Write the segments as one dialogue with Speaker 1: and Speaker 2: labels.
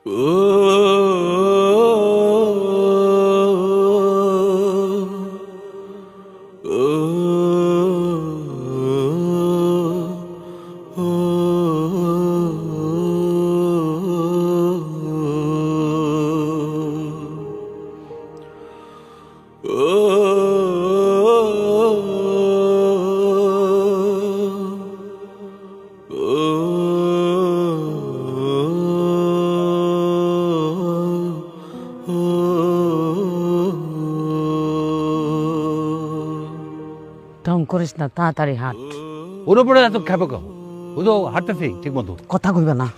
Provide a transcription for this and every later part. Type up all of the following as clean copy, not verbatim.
Speaker 1: ঢং করিস না, তাড়াতাড়ি হাঁট।
Speaker 2: ওর উপরে এত খেপে কম, ও তো হাঁটতেছে ঠিক মতো।
Speaker 1: কথা কইবে না।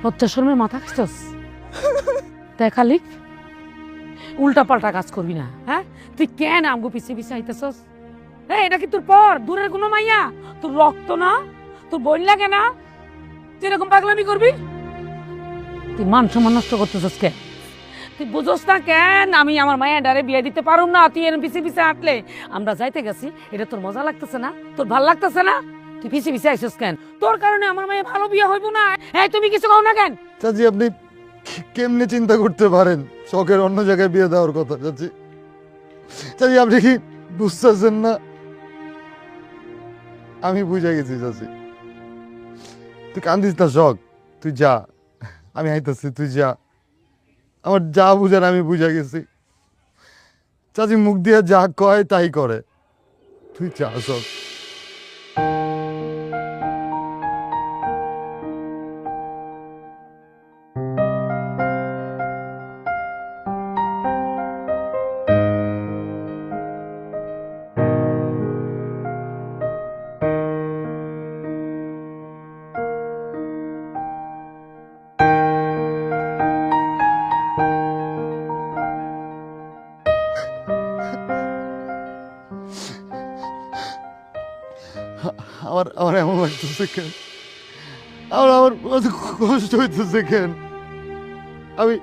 Speaker 1: লজ্জা শরমের মাথা খাচ্ছস? দেখালি উল্টা পাল্টা কাজ করবি না। হ্যাঁ, তুই কেন আমগো পিছে পিছে আইতেছস? এটা কি তোর পর দূরের কোনো মাইয়া? তোর রক্ত না, তোর বোন লাগে না? তুই এরকম পাগলামি করবি? তুই মান সম্মান নষ্ট করতেছস কেন? তুই বুঝোস না কেন আমি আমার মায়া ডারে বিয়ে দিতে পারুম না? তুই এর পিছে পিছে হাঁটলে আমরা যাইতে গেছি, এটা তোর মজা লাগতেছে না? তোর ভাল লাগতেছে না? তুই পিছে পিছে আইসস কেন? তোর কারণে আমার মায়ের ভালো বিয়ে হইব না। এই তুমি কিছু কও না কেন?
Speaker 3: চাচি আপনি কেমনে চিন্তা করতে পারেন শখের অন্য জায়গায় বিয়ে দেওয়ার কথা? চাচি চাচি আপনি কি বুঝতেছেন না? আমি বুঝে গেছি চাচি, তুই কান্দিস না শখ, তুই যা, আমি আইতাছি, তুই যা। আমার যা বুঝার আমি বুঝে গেছি। চাচি মুখ দিয়ে যা কয় তাই করে, তুই যা শখ। আমার আমার এমন লাগতেছে কেন? আমার আমার কষ্ট হইতেছে কেন? আমি